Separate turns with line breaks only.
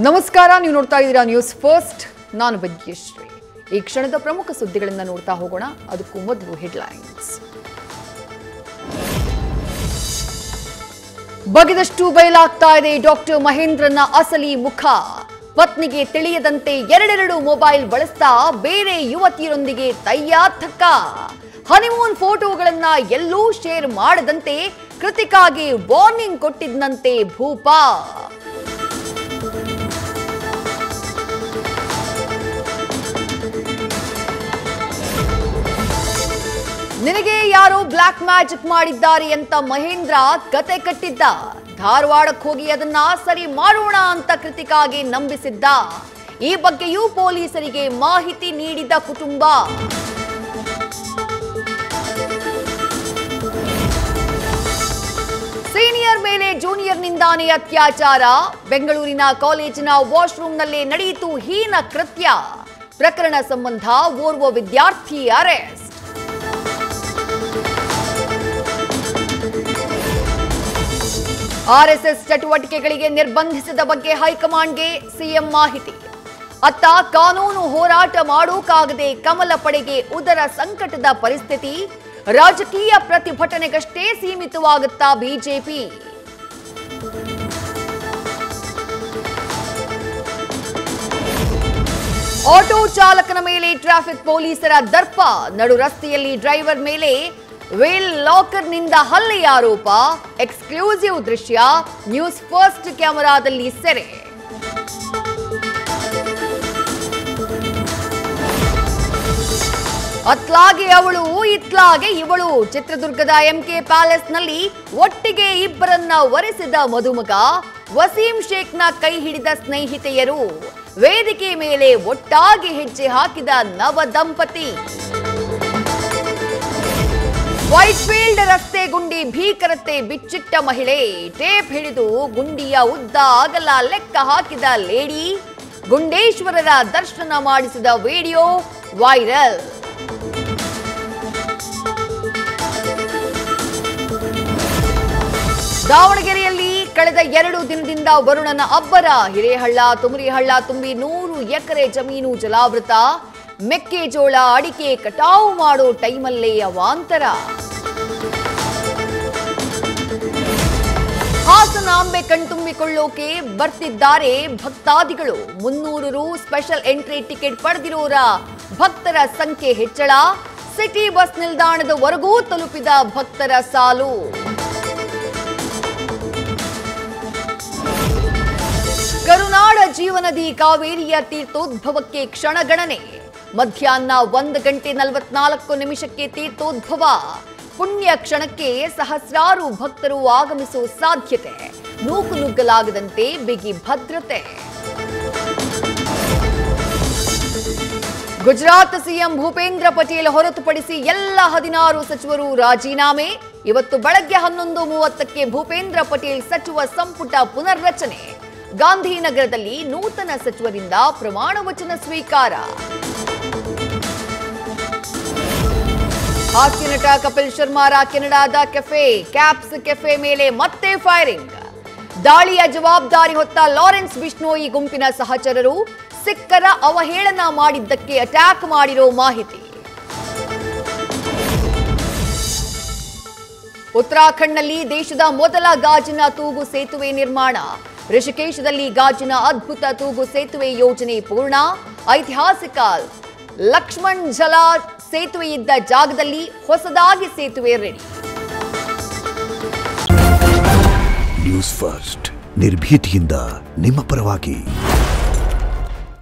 ನಮಸ್ಕಾರ, ನೀವು ನೋಡ್ತಾ ಇದ್ದೀರಾ ನ್ಯೂಸ್ ಫಸ್ಟ್. ನಾನು ಭಾಗ್ಯಶ್ರೀ. ಈ ಕ್ಷಣದ ಪ್ರಮುಖ ಸುದ್ದಿಗಳನ್ನು ನೋಡ್ತಾ ಹೋಗೋಣ. ಅದಕ್ಕೂ ಮೊದಲು ಹೆಡ್ಲೈನ್ಸ್. ಬಗೆದಷ್ಟು ಬಯಲಾಗ್ತಾ ಇದೆ ಡಾಕ್ಟರ್ ಮಹೇಂದ್ರನ ಅಸಲಿ ಮುಖ. ಪತ್ನಿಗೆ ತಿಳಿಯದಂತೆ ಎರಡೆರಡು ಮೊಬೈಲ್ ಬಳಸ್ತಾ ಬೇರೆ ಯುವತಿಯರೊಂದಿಗೆ ತಯ್ಯಾಥಕ್ಕ. ಹನಿಮೂನ್ ಫೋಟೋಗಳನ್ನ ಎಲ್ಲೂ ಶೇರ್ ಮಾಡದಂತೆ ಕೃತಿಕಾಗೆ ವಾರ್ನಿಂಗ್ ಕೊಟ್ಟಿದ್ದಂತೆ ಭೂಪ. ನಿನಗೆ ಯಾರೋ ಬ್ಲಾಕ್ ಮ್ಯಾಜಿಕ್ ಮಾಡಿದ್ದಾರೆ ಅಂತ ಮಹೇಂದ್ರ ಕತೆ ಕಟ್ಟಿದ್ದ. ಧಾರವಾಡಕ್ಕೆ ಹೋಗಿ ಅದನ್ನ ಸರಿ ಮಾಡೋಣ ಅಂತ ಕೃತಿಕಾಗೆ ನಂಬಿಸಿದ್ದ. ಈ ಬಗ್ಗೆಯೂ ಪೊಲೀಸರಿಗೆ ಮಾಹಿತಿ ನೀಡಿದ ಕುಟುಂಬ. ಸೀನಿಯರ್ ಮೇಲೆ ಜೂನಿಯರ್ನಿಂದಾನೇ ಅತ್ಯಾಚಾರ. ಬೆಂಗಳೂರಿನ ಕಾಲೇಜಿನ ವಾಶ್ರೂಮ್ನಲ್ಲೇ ನಡೆಯಿತು ಹೀನ ಕೃತ್ಯ. ಪ್ರಕರಣ ಸಂಬಂಧ ಓರ್ವ ವಿದ್ಯಾರ್ಥಿ ಅರೆಸ್ಟ್. ಆರ್ಎಸ್ಎಸ್ ಚಟುವಟಿಕೆಗಳಿಗೆ ನಿರ್ಬಂಧಿಸಿದ ಬಗ್ಗೆ ಹೈಕಮಾಂಡ್ಗೆ ಸಿಎಂ ಮಾಹಿತಿ. ಅತ್ತ ಕಾನೂನು ಹೋರಾಟ ಮಾಡೋಕಾಗದೆ ಕಮಲ ಪಡೆಗೆ ಉದರ ಸಂಕಟದ ಪರಿಸ್ಥಿತಿ. ರಾಜಕೀಯ ಪ್ರತಿಭಟನೆಗಷ್ಟೇ ಸೀಮಿತವಾಗುತ್ತಾ ಬಿಜೆಪಿ. ಆಟೋ ಚಾಲಕನ ಮೇಲೆ ಟ್ರಾಫಿಕ್ ಪೊಲೀಸರ ದರ್ಪ. ನಡು ರಸ್ತೆಯಲ್ಲಿ ಡ್ರೈವರ್ ಮೇಲೆ ವೇಲ್ ಲಾಕರ್ನಿಂದ ಹಲ್ಲೆ ಆರೋಪ. ಎಕ್ಸ್ಕ್ಲೂಸಿವ್ ದೃಶ್ಯ ನ್ಯೂಸ್ ಫಸ್ಟ್ ಕ್ಯಾಮೆರಾದಲ್ಲಿ ಸೆರೆ. ಅತ್ಲಾಗೆ ಅವಳು ಇತ್ಲಾಗೆ ಇವಳು. ಚಿತ್ರದುರ್ಗದ ಎಂಕೆ ಪ್ಯಾಲೇಸ್ನಲ್ಲಿ ಒಟ್ಟಿಗೆ ಇಬ್ಬರನ್ನ ವರೆಸಿದ ಮದುಮಗ. ವಸೀಂ ಶೇಖ್ನ ಕೈ ಹಿಡಿದ ಸ್ನೇಹಿತೆಯರು. ವೇದಿಕೆ ಮೇಲೆ ಒಟ್ಟಾಗಿ ಹೆಜ್ಜೆ ಹಾಕಿದ ನವ ದಂಪತಿ. ವೈಟ್ಫೀಲ್ಡ್ ರಸ್ತೆ ಗುಂಡಿ ಭೀಕರತೆ ಬಿಚ್ಚಿಟ್ಟ ಮಹಿಳೆ. ಟೇಪ್ ಹಿಡಿದು ಗುಂಡಿಯ ಉದ್ದ ಅಗಲ ಲೆಕ್ಕ ಹಾಕಿದ ಲೇಡಿ. ಗುಂಡೇಶ್ವರರ ದರ್ಶನ ಮಾಡಿಸಿದ ವಿಡಿಯೋ ವೈರಲ್. ದಾವಣಗೆರೆಯಲ್ಲಿ ಕಳೆದ 2 ದಿನದಿಂದ ವರುಣನ ಅಬ್ಬರ. ಹಿರೇಹಳ್ಳ ತುಮರಿಹಳ್ಳ ತುಂಬಿ 100 ಎಕರೆ ಜಮೀನು ಜಲಾವೃತ. ಮೆಕ್ಕೆಜೋಳ ಅಡಿಕೆ ಕಟಾವು ಮಾಡೋ ಟೈಮಲ್ಲೇ ಅವಾಂತರ. ಹಾಸನಾಂಬೆ ಕಣ್ತುಂಬಿಕೊಳ್ಳೋಕೆ ಬರ್ತಿದ್ದಾರೆ ಭಕ್ತಾದಿಗಳು. 300 ರು ಸ್ಪೆಷಲ್ ಎಂಟ್ರಿ ಟಿಕೆಟ್ ಪಡೆದಿರೋರ ಭಕ್ತರ ಸಂಖ್ಯೆ ಹೆಚ್ಚಳ. ಸಿಟಿ ಬಸ್ ನಿಲ್ದಾಣದವರೆಗೂ ತಲುಪಿದ ಭಕ್ತರ ಸಾಲು. ಕರುನಾಡ ಜೀವನದಿ ಕಾವೇರಿಯ ತೀರ್ಥೋದ್ಭವಕ್ಕೆ ಕ್ಷಣಗಣನೆ. ಮಧ್ಯಾಹ್ನ 1:44 ತೀರ್ಥೋದ್ಭವ. ಪುಣ್ಯ ಕ್ಷಣಕ್ಕೆ ಸಹಸ್ರಾರು ಭಕ್ತರು ಆಗಮಿಸುವ ಸಾಧ್ಯತೆ. ನೂಕುನುಗ್ಗಲಾಗದಂತೆ ಬಿಗಿ ಭದ್ರತೆ. ಗುಜರಾತ್ ಸಿಎಂ ಭೂಪೇಂದ್ರ ಪಟೇಲ್ ಹೊರತುಪಡಿಸಿ ಎಲ್ಲ 16 ಸಚಿವರು ರಾಜೀನಾಮೆ. ಇವತ್ತು ಬೆಳಗ್ಗೆ 11:30ಕ್ಕೆ ಭೂಪೇಂದ್ರ ಪಟೇಲ್ ಸಚಿವ ಸಂಪುಟ ಪುನರ್ರಚನೆ. ಗಾಂಧಿನಗರದಲ್ಲಿ ನೂತನ ಸಚಿವರಿಂದ ಪ್ರಮಾಣ ವಚನ ಸ್ವೀಕಾರ. ಹಾಸ್ಯ ನಟ ಕಪಿಲ್ ಶರ್ಮಾರ ಕೆನಡಾದ ಕ್ಯಾಪ್ಸ್ ಕೆಫೆ ಮೇಲೆ ಮತ್ತೆ ಫೈರಿಂಗ್. ದಾಳಿಯ ಜವಾಬ್ದಾರಿ ಹೊತ್ತ ಲಾರೆನ್ಸ್ ಬಿಷ್ಣೋಯಿ ಗುಂಪಿನ ಸಹಚರರು. ಸಿಖ್ಖರ ಅವಹೇಳನ ಮಾಡಿದ್ದಕ್ಕೆ ಅಟ್ಯಾಕ್ ಮಾಡಿರೋ ಮಾಹಿತಿ. ಉತ್ತರಾಖಂಡ್ನಲ್ಲಿ ದೇಶದ ಮೊದಲ ಗಾಜಿನ ತೂಗು ಸೇತುವೆ ನಿರ್ಮಾಣ. ಋಷಿಕೇಶದಲ್ಲಿ ಗಾಜಿನ ಅದ್ಭುತ ತೂಗು ಸೇತುವೆ ಯೋಜನೆ ಪೂರ್ಣ. ಐತಿಹಾಸಿಕ ಲಕ್ಷ್ಮಣ್ ಝಲಾ ಸೇತುವೆ ಇದ್ದ ಜಾಗದಲ್ಲಿ ಹೊಸದಾಗಿ ಸೇತುವೆ ರೆಡಿ.
ನ್ಯೂಸ್ ಫಸ್ಟ್ ನಿರ್ಭೀತಿಯಿಂದ ನಿಮ್ಮ ಪರವಾಗಿ.